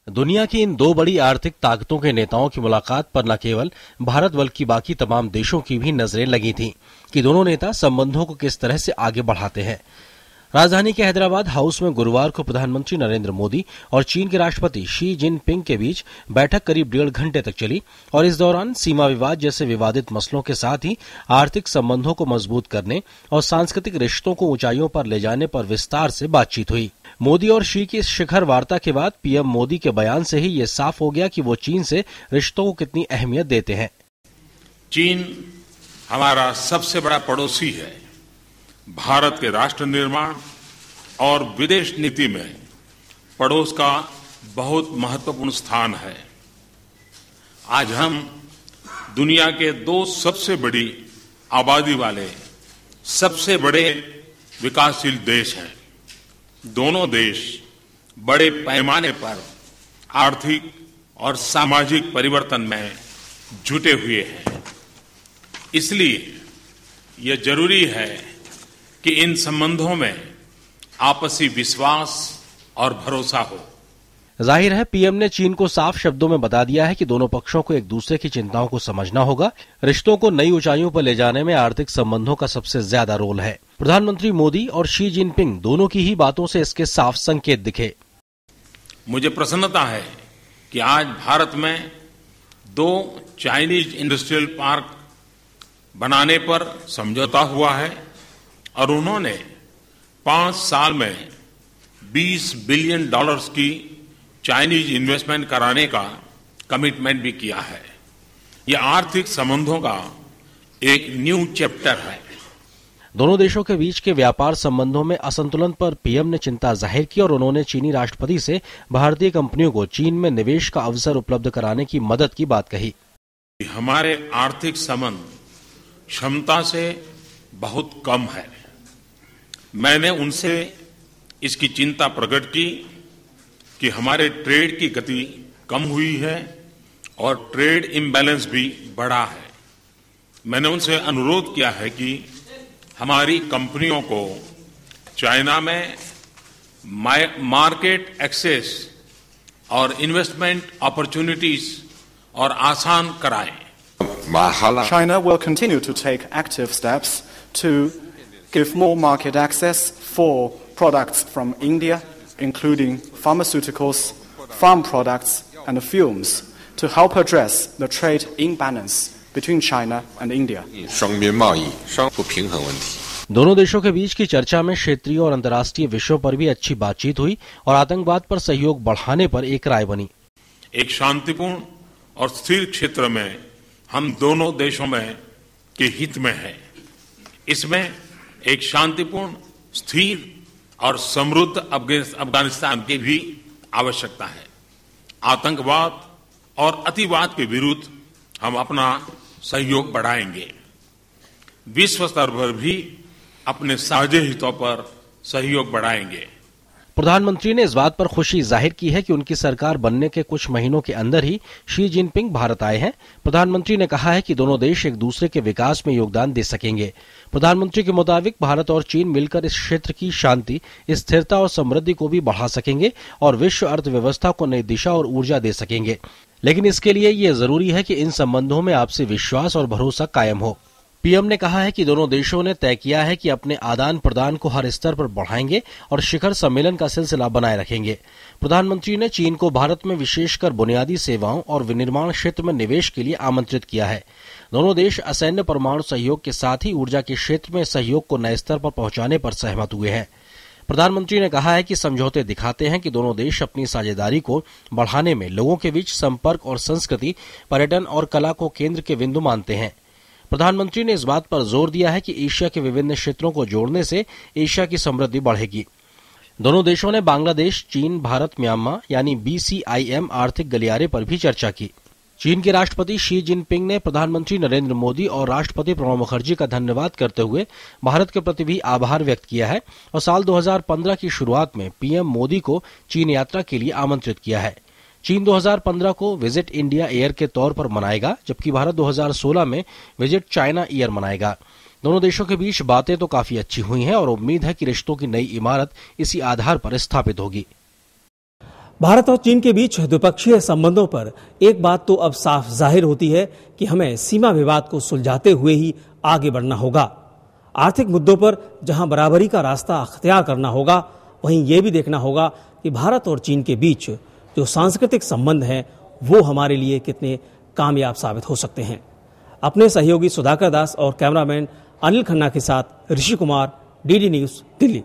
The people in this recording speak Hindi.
दुनिया की इन दो बड़ी आर्थिक ताकतों के नेताओं की मुलाकात पर न केवल भारत बल्कि बाकी तमाम देशों की भी नजरें लगी थीं कि दोनों नेता संबंधों को किस तरह से आगे बढ़ाते हैं। राजधानी के हैदराबाद हाउस में गुरुवार को प्रधानमंत्री नरेंद्र मोदी और चीन के राष्ट्रपति शी जिनपिंग के बीच बैठक करीब 1.5 घंटे तक चली और इस दौरान सीमा विवाद जैसे विवादित मसलों के साथ ही आर्थिक संबंधों को मजबूत करने और सांस्कृतिक रिश्तों को ऊंचाइयों पर ले जाने पर विस्तार से बातचीत हुई। मोदी और शी की इस शिखर वार्ता के बाद पीएम मोदी के बयान से ही ये साफ हो गया कि वो चीन से रिश्तों को कितनी अहमियत देते हैं। चीन हमारा सबसे बड़ा पड़ोसी है। भारत के राष्ट्र निर्माण और विदेश नीति में पड़ोस का बहुत महत्वपूर्ण स्थान है। आज हम दुनिया के दो सबसे बड़ी आबादी वाले सबसे बड़े विकासशील देश हैं। दोनों देश बड़े पैमाने पर आर्थिक और सामाजिक परिवर्तन में जुटे हुए हैं। इसलिए यह जरूरी है कि इन संबंधों में आपसी विश्वास और भरोसा हो। जाहिर है पीएम ने चीन को साफ शब्दों में बता दिया है कि दोनों पक्षों को एक दूसरे की चिंताओं को समझना होगा। रिश्तों को नई ऊंचाइयों पर ले जाने में आर्थिक संबंधों का सबसे ज्यादा रोल है। प्रधानमंत्री मोदी और शी जिनपिंग दोनों की ही बातों से इसके साफ संकेत दिखे। मुझे प्रसन्नता है कि आज भारत में 2 चाइनीज इंडस्ट्रियल पार्क बनाने पर समझौता हुआ है और उन्होंने 5 साल में $20 बिलियन की चाइनीज इन्वेस्टमेंट कराने का कमिटमेंट भी किया है। यह आर्थिक संबंधों का एक न्यू चैप्टर है। दोनों देशों के बीच के व्यापार संबंधों में असंतुलन पर पीएम ने चिंता जाहिर की और उन्होंने चीनी राष्ट्रपति से भारतीय कंपनियों को चीन में निवेश का अवसर उपलब्ध कराने की मदद की बात कही। हमारे आर्थिक संबंध क्षमता से बहुत कम है। मैंने उनसे इसकी चिंता प्रकट की कि हमारे ट्रेड की गति कम हुई है और ट्रेड इम्बैलेंस भी बढ़ा है। मैंने उनसे अनुरोध किया है कि हमारी कंपनियों को चाइना में मार्केट एक्सेस और इन्वेस्टमेंट अपॉर्चुनिटीज और आसान कराएं। China will continue to take active steps to give more market access for products from India, including pharmaceuticals, farm products, and films, to help address the trade imbalance between China and India. 双边贸易不平衡问题。 दोनों देशों के बीच की चर्चा में क्षेत्रीय और अंतर्राष्ट्रीय विषयों पर भी अच्छी बातचीत हुई और आतंकवाद पर सहयोग बढ़ाने पर एक राय बनी। एक शांतिपूर्ण और स्थिर क्षेत्र में हम दोनों देशों में के हित में है। इसमें एक शांतिपूर्ण, स्थिर और समृद्ध अफगानिस्तान की भी आवश्यकता है। आतंकवाद और अतिवाद के विरुद्ध हम अपना सहयोग बढ़ाएंगे। विश्व स्तर पर भी अपने साझे हितों पर सहयोग बढ़ाएंगे। प्रधानमंत्री ने इस बात पर खुशी जाहिर की है कि उनकी सरकार बनने के कुछ महीनों के अंदर ही शी जिनपिंग भारत आए हैं। प्रधानमंत्री ने कहा है कि दोनों देश एक दूसरे के विकास में योगदान दे सकेंगे। प्रधानमंत्री के मुताबिक भारत और चीन मिलकर इस क्षेत्र की शांति, स्थिरता और समृद्धि को भी बढ़ा सकेंगे और विश्व अर्थव्यवस्था को नई दिशा और ऊर्जा दे सकेंगे। लेकिन इसके लिए ये जरूरी है कि इन संबंधों में आपसी विश्वास और भरोसा कायम हो। पीएम ने कहा है कि दोनों देशों ने तय किया है कि अपने आदान प्रदान को हर स्तर पर बढ़ाएंगे और शिखर सम्मेलन का सिलसिला बनाए रखेंगे। प्रधानमंत्री ने चीन को भारत में विशेषकर बुनियादी सेवाओं और विनिर्माण क्षेत्र में निवेश के लिए आमंत्रित किया है। दोनों देश असैन्य परमाणु सहयोग के साथ ही ऊर्जा के क्षेत्र में सहयोग को नए स्तर पर पहुंचाने पर सहमत हुए हैं। प्रधानमंत्री ने कहा है कि समझौते दिखाते हैं कि दोनों देश अपनी साझेदारी को बढ़ाने में लोगों के बीच संपर्क और संस्कृति, पर्यटन और कला को केंद्र के बिंदु मानते हैं। प्रधानमंत्री ने इस बात पर जोर दिया है कि एशिया के विभिन्न क्षेत्रों को जोड़ने से एशिया की समृद्धि बढ़ेगी। दोनों देशों ने बांग्लादेश, चीन, भारत, म्यांमार यानी BCIM आर्थिक गलियारे पर भी चर्चा की। चीन के राष्ट्रपति शी जिनपिंग ने प्रधानमंत्री नरेंद्र मोदी और राष्ट्रपति प्रणब मुखर्जी का धन्यवाद करते हुए भारत के प्रति भी आभार व्यक्त किया है और साल 2015 की शुरुआत में पीएम मोदी को चीन यात्रा के लिए आमंत्रित किया है। चीन 2015 को विजिट इंडिया ईयर के तौर पर मनाएगा, जबकि भारत 2016 में विजिट चाइना ईयर मनाएगा। दोनों देशों के बीच बातें तो काफी अच्छी हुई हैं और उम्मीद है कि रिश्तों की नई इमारत इसी आधार पर स्थापित होगी। भारत और चीन के बीच द्विपक्षीय संबंधों पर एक बात तो अब साफ जाहिर होती है कि हमें सीमा विवाद को सुलझाते हुए ही आगे बढ़ना होगा। आर्थिक मुद्दों पर जहां बराबरी का रास्ता अख्तियार करना होगा, वहीं ये भी देखना होगा कि भारत और चीन के बीच जो सांस्कृतिक संबंध हैं वो हमारे लिए कितने कामयाब साबित हो सकते हैं। अपने सहयोगी सुधाकर दास और कैमरामैन अनिल खन्ना के साथ ऋषि कुमार, डीडी न्यूज, दिल्ली।